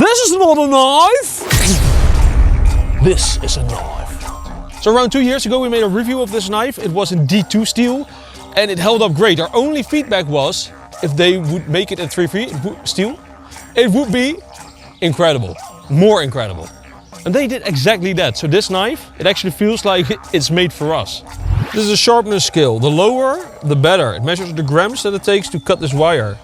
This is not a knife! This is a knife. So around 2 years ago we made a review of this knife. It was in D2 steel and it held up great. Our only feedback was if they would make it in 3V steel, it would be incredible, more incredible. And they did exactly that. So this knife, it actually feels like it's made for us. This is a sharpness scale. The lower, the better. It measures the grams that it takes to cut this wire.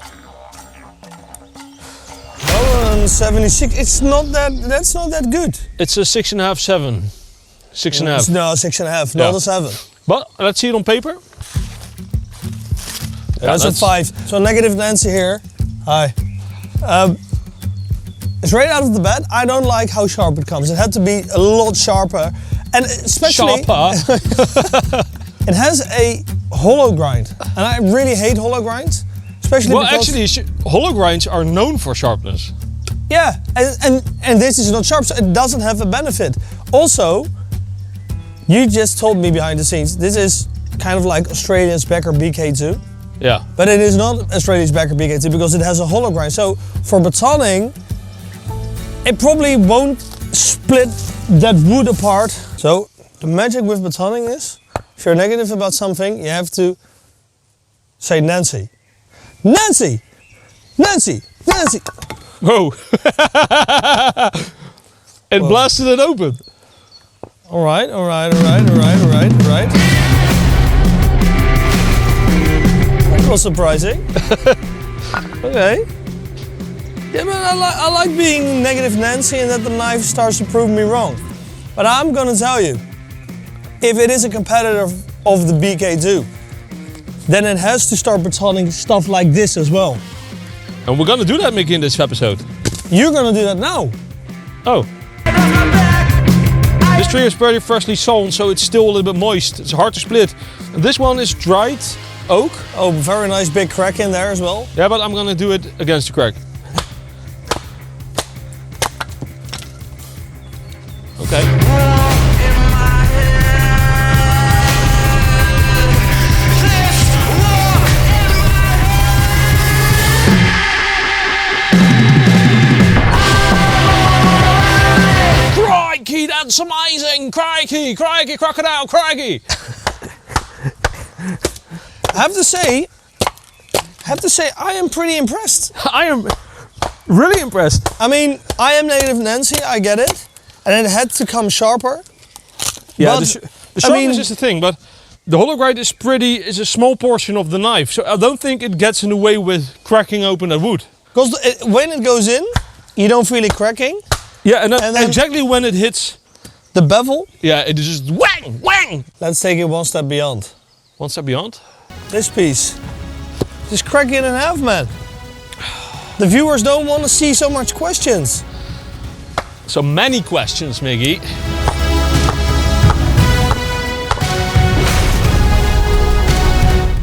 76. It's not that. That's not that good. It's a 6.5, 7. 6.5. No, 6.5. Not a 7. But let's see it on paper. Yeah, that's a 5. So negative Nancy here. Hi. It's right out of the bed. I don't like how sharp it comes. It had to be a lot sharper, and especially it has a hollow grind, and I really hate hollow grinds, especially because actually hollow grinds are known for sharpness. Yeah, and this is not sharp, so it doesn't have a benefit. Also, you just told me behind the scenes, this is kind of like Australian's Becker BK2. Yeah. But it is not Australian's Becker BK2 because it has a hollow grind. So for batoning, it probably won't split that wood apart. So the magic with batoning is, if you're negative about something, you have to say Nancy. Nancy! Nancy! Nancy! Whoa! It blasted it open. All right. That was surprising. Okay. Yeah, but I like being negative Nancy and that the knife starts to prove me wrong. But I'm gonna tell you, if it is a competitor of the BK2, then it has to start batoning stuff like this as well. And we're gonna do that, Mikkie, in this episode. You're gonna do that now. Oh. This tree is very freshly sawn, so it's still a little bit moist. It's hard to split. And this one is dried oak. Oh, very nice big crack in there as well. Yeah, but I'm gonna do it against the crack. Okay. Crikey, that's amazing! Crikey, crikey, crocodile, crikey! I have to say, I am pretty impressed. I am really impressed. I mean, I am negative Nancy, I get it. And it had to come sharper. Yeah, but, the sharpness is the thing, but the hollow grind is a small portion of the knife. So I don't think it gets in the way with cracking open that wood. Because when it goes in, you don't feel it cracking. Yeah, and then exactly when it hits the bevel. Yeah, it is just whang, whang. Let's take it one step beyond. One step beyond? This piece. Just crack it in half, man. The viewers don't want to see so much questions. So many questions, Mikkie.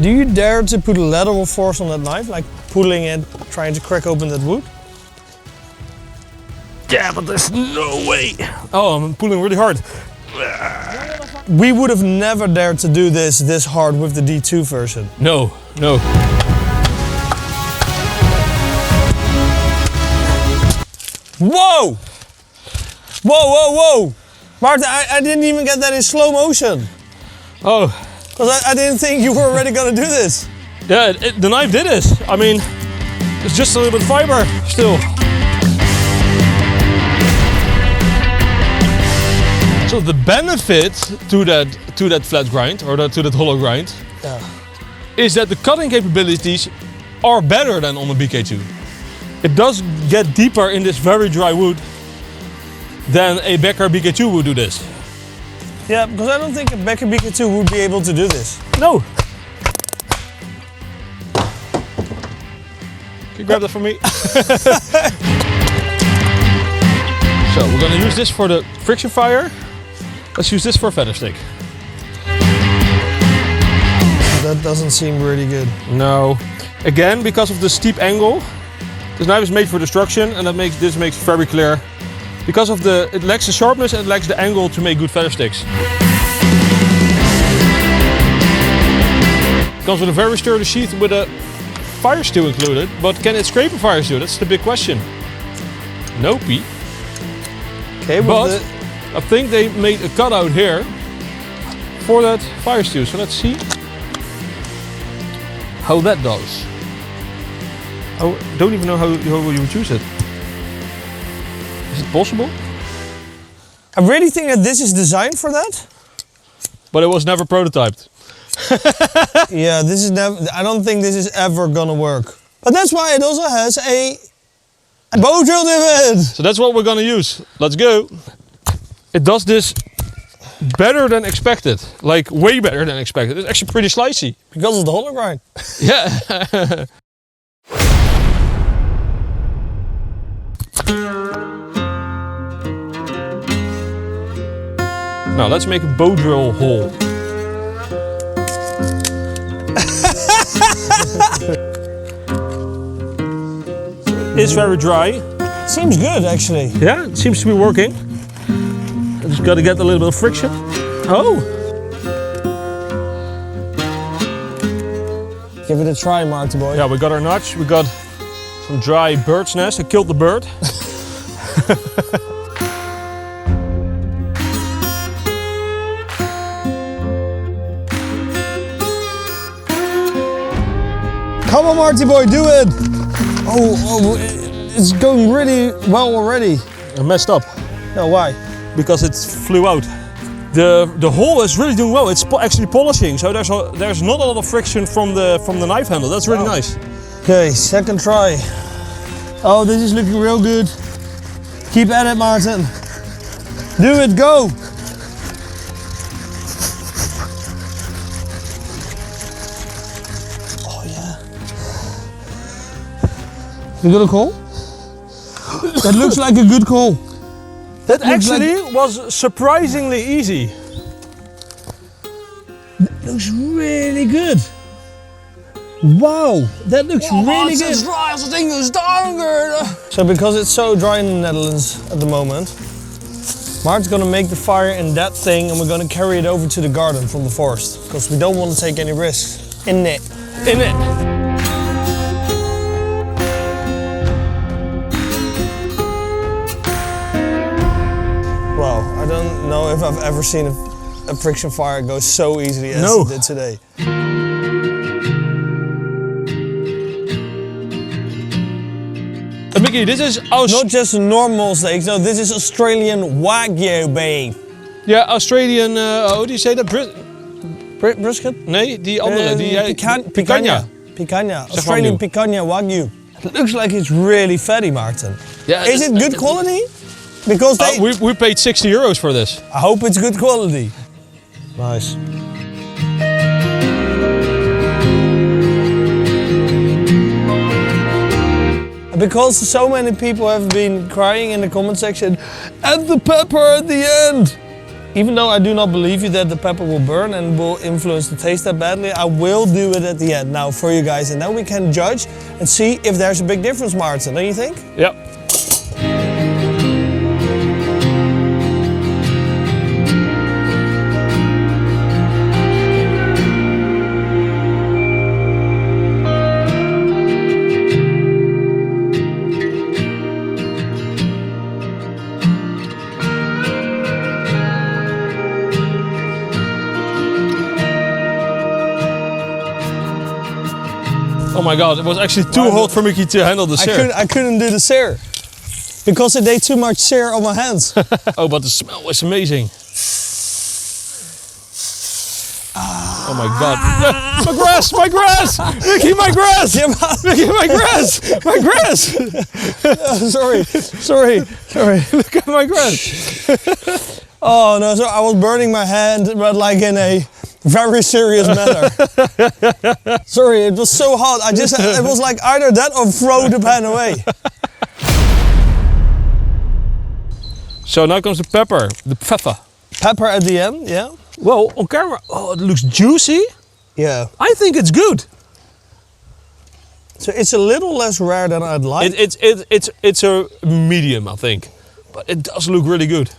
Do you dare to put a lateral force on that knife, like pulling it, trying to crack open that wood? Yeah, but there's no way. Oh, I'm pulling really hard. We would have never dared to do this hard with the D2 version. No, no. Whoa! Whoa, whoa, whoa! Martin, I didn't even get that in slow motion. Oh. Because I didn't think you were already gonna do this. Yeah, the knife did this. I mean, it's just a little bit of fiber still. So the benefit to that flat grind, or to that hollow grind, is that the cutting capabilities are better than on the BK2. It does get deeper in this very dry wood than a Becker BK2 would do this. Yeah, because I don't think a Becker BK2 would be able to do this. No. Can you grab that for me? So we're gonna use this for the friction fire. Let's use this for a feather stick. That doesn't seem really good. No. Again, because of the steep angle, this knife is made for destruction, and this makes very clear. Because of it lacks the sharpness and it lacks the angle to make good feather sticks. It comes with a very sturdy sheath with a fire steel included, but can it scrape a fire steel? That's the big question. Nopey. Okay, But I think they made a cutout here for that fire steel. So let's see how that does. I don't even know how you would use it. Is it possible? I really think that this is designed for that. But it was never prototyped. Yeah, this is never. I don't think this is ever gonna work. But that's why it also has a bow drill divot. So that's what we're gonna use. Let's go. It does this better than expected. Like way better than expected. It's actually pretty slicey. Because of the hollow grind. Yeah. Now let's make a bow drill hole. It's very dry. Seems good actually. Yeah, it seems to be working. I just got to get a little bit of friction. Oh! Give it a try, Marty boy. Yeah, we got our notch. We got some dry bird's nest. I killed the bird. Come on, Marty boy, do it! Oh, it's going really well already. I messed up. No, why? Because it flew out. The hole is really doing well. It's actually polishing, so there's not a lot of friction from the knife handle. That's really nice. Okay, second try. Oh, this is looking real good. Keep at it, Martin. Do it, go! Oh yeah. You got a call? That looks like a good call. That actually was surprisingly easy. Looks really good. Wow, that looks really good. dry als het ding is danger. So because it's so dry in the Netherlands at the moment, Mart's gonna make the fire in that thing and we're gonna carry it over to the garden from the forest. Because we don't want to take any risks in it. In it. Wow, I don't know if I've ever seen a friction fire go so easily as it did today. Mikkie, this is not just normal steaks, no, this is Australian Wagyu beef. Yeah, Australian, how do you say that? Brisket? Nee, die andere, picanha. Picanha, Australian picanha Wagyu. It looks like it's really fatty, Martin. Yeah, is it good quality? Because we paid 60 euros for this. I hope it's good quality. Nice. Because so many people have been crying in the comment section, add the pepper at the end. Even though I do not believe you that the pepper will burn and will influence the taste that badly, I will do it at the end now for you guys. And then we can judge and see if there's a big difference, Martin, don't you think? Yeah. Oh my god, it was actually too hot for Mikkie to handle the sear. I couldn't do the sear because it ate too much sear on my hands. Oh, but the smell is amazing. Oh my god. My grass! My grass! Mikkie, my grass! Mikkie, my grass! My grass! Sorry. Look at my grass. Oh no, so I was burning my hand, but like in a very serious manner. Sorry, it was so hot. It was like either that or throw the pan away. So now comes the pepper, the pfeffer. Pepper at the end, yeah. Well, on camera, oh, it looks juicy. Yeah. I think it's good. So it's a little less rare than I'd like. It's a medium, I think, but it does look really good.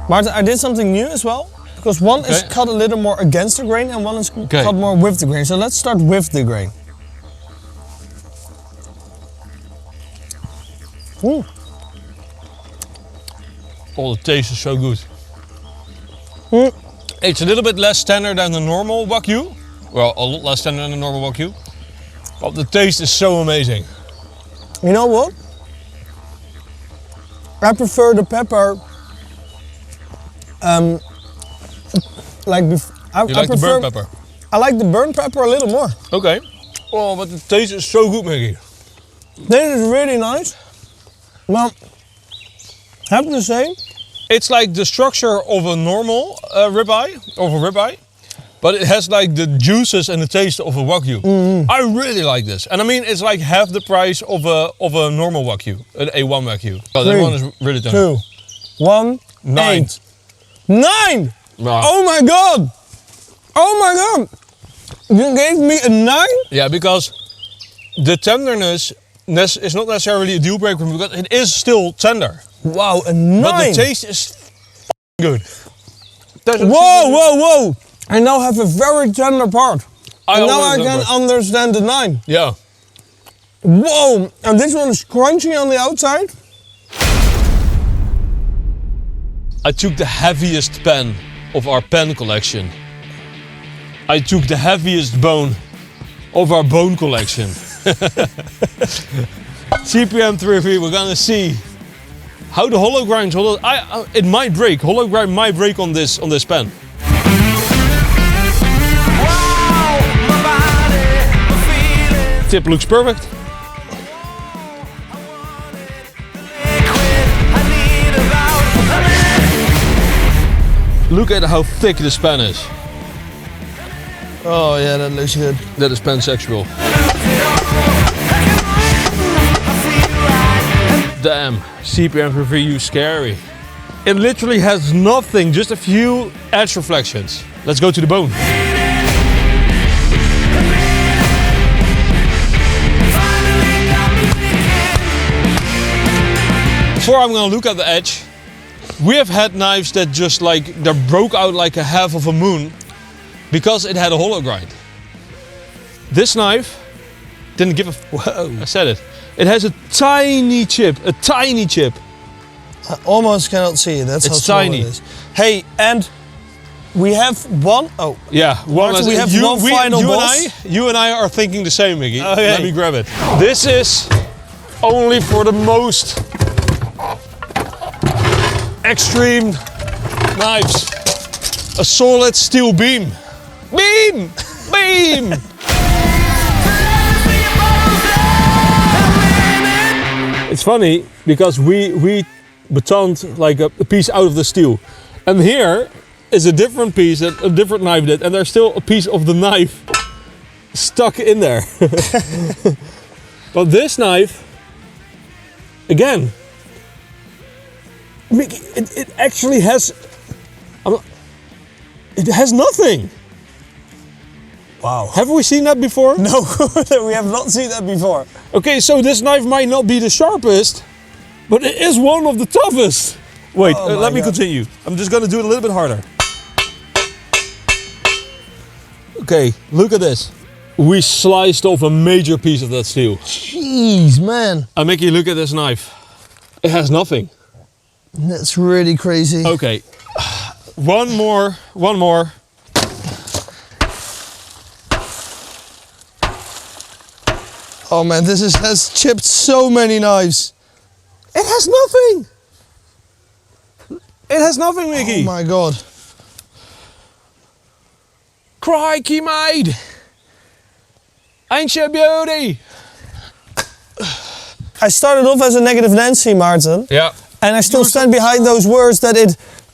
Martin, I did something new as well. Because one is cut a little more against the grain and one is cut more with the grain. So let's start with the grain. Ooh. Oh, the taste is so good. It's a little bit less tender than the normal Wagyu. Well, a lot less tender than the normal Wagyu. But the taste is so amazing. You know what? I prefer the pepper. I like the burnt pepper? I like the burnt pepper a little more. Okay. Oh, but the taste is so good, Mikkie. This is really nice. Well, I have to say, it's like the structure of a normal ribeye, but it has like the juices and the taste of a Wagyu. I really like this, and I mean it's like half the price of a normal Wagyu, an A1 Wagyu. Oh, that one is really tender. 2, 1, 9. 8. 9! Wow. Oh my god! Oh my god! You gave me a 9? Yeah, because the tenderness is not necessarily a deal breaker because it is still tender. Wow, a 9! But the taste is good. Whoa! I now have a very tender part. And now I can understand the 9. Yeah. Whoa! And this one is crunchy on the outside. I took the heaviest pen of our pen collection. I took the heaviest bone of our bone collection. CPM-3V, we're gonna see how the hollow grind, it might break. Hollow grind might break on this pen. Tip looks perfect. Look at how thick this pen is. Oh yeah, that looks good. That is pansexual. Damn, CPM-3V scary. It literally has nothing, just a few edge reflections. Let's go to the bone. Before I'm gonna look at the edge, we have had knives that just they broke out like a half of a moon because it had a hollow grind. This knife didn't give a whoa. I said it. It has a tiny chip, I almost cannot see it, that's how small tiny. it is. Hey, and we have one, yeah, one final boss. You and I are thinking the same, Mikkie. Okay. Let me grab it. This is only for the most extreme knives. A solid steel beam. Beam! It's funny because we batoned like a piece out of the steel. And here is a different piece that a different knife did, and there's still a piece of the knife stuck in there. But this knife, again, it actually has, it has nothing. Wow. Have we seen that before? No, we have not seen that before. Okay, so this knife might not be the sharpest, but it is one of the toughest. Wait, let me continue. I'm just gonna do it a little bit harder. Okay, look at this. We sliced off a major piece of that steel. Jeez, man. And Mikkie, look at this knife. It has nothing. That's really crazy. Okay, one more. Oh man, this has chipped so many knives. It has nothing. It has nothing, Mikkie. Oh my god. Crikey, mate. Ain't you a beauty? I started off as a negative Nancy, Martin. Yeah. And I still stand behind those words that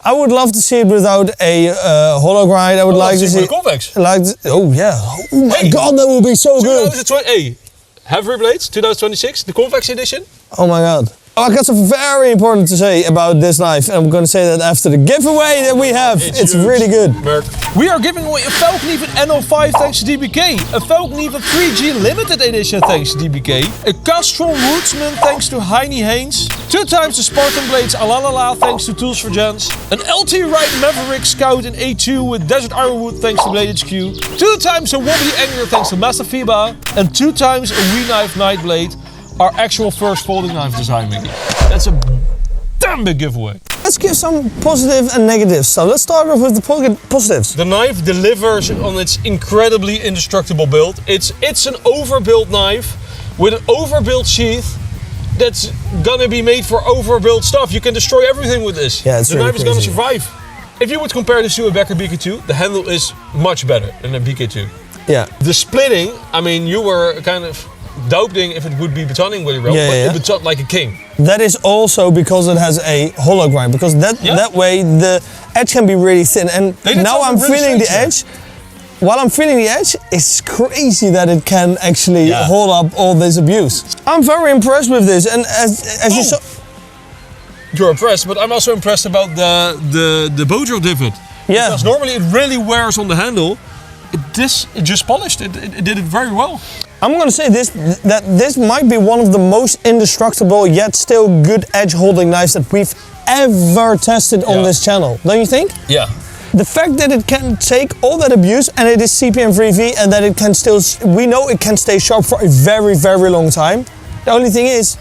I would love to see it without a hollow grind. I would like to see it convex. Oh yeah. Oh my god, that would be so good. Hey, Heavy blades, 2026, the convex edition. Oh my god. I got something very important to say about this knife, and I'm going to say that after the giveaway that we have. It's really good. We are giving away a Falconeven NO5 thanks to DBK, a Falconeven 3G limited edition thanks to DBK, a Castrol Woodsman thanks to Heine Haynes, 2 times the Spartan Blades Alalala thanks to Tools for Gents, an LT Wright Maverick Scout in A2 with Desert Ironwood thanks to Blade HQ, 2 times a Wobbly Angler thanks to Master FIBA, and 2 times a We Knife Nightblade, our actual first folding knife design, Mikkie. That's a damn big giveaway. Let's give some positive and negatives. So let's start off with the positives. The knife delivers on its incredibly indestructible build. It's an overbuilt knife with an overbuilt sheath that's gonna be made for overbuilt stuff. You can destroy everything with this. Yeah, it's the really knife is gonna survive. If you would compare this to a Becker BK2, the handle is much better than a BK2. Yeah. The splitting, I mean, you were kind of doubting if it would be batoning really well, but it batoned like a king. That is also because it has a hollow grind, because that way the edge can be really thin. And now I'm feeling the edge. While I'm feeling the edge, it's crazy that it can actually hold up all this abuse. I'm very impressed with this, and as you saw. You're impressed, but I'm also impressed about the bow drill divot. Yeah. Because normally it really wears on the handle. It just polished. It did it very well. I'm going to say that this might be one of the most indestructible yet still good edge holding knives that we've ever tested on this channel. Don't you think? Yeah. The fact that it can take all that abuse and it is CPM-3V and that it can still, we know it can stay sharp for a very, very long time. The only thing is,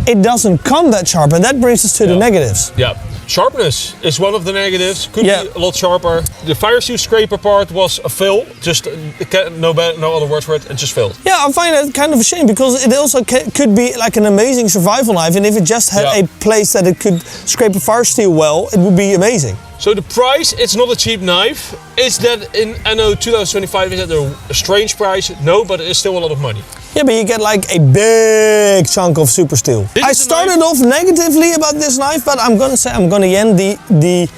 it doesn't come that sharp, and that brings us to the negatives. Yeah. Sharpness is one of the negatives. Could be a lot sharper. The fire steel scraper part was a fail. Just no other word for it. It just failed. Yeah, I find that kind of a shame because it also could be like an amazing survival knife, and if it just had a place that it could scrape a fire steel well, it would be amazing. So the price, it's not a cheap knife. Is that in anno 2025, is that a strange price? No, but it is still a lot of money. Yeah, but you get like a big chunk of super steel. I started off negatively about this knife, but I'm gonna say I'm gonna end the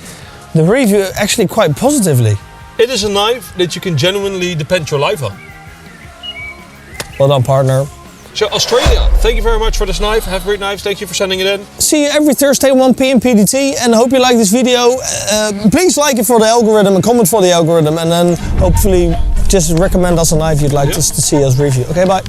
review actually quite positively. It is a knife that you can genuinely depend your life on. Well done, partner. So Australia, thank you very much for this knife. Have great knives. Thank you for sending it in. See you every Thursday 1 p.m. PDT, and I hope you like this video. Please like it for the algorithm and comment for the algorithm, and then hopefully just recommend us a knife you'd like us to see us review. Okay, bye.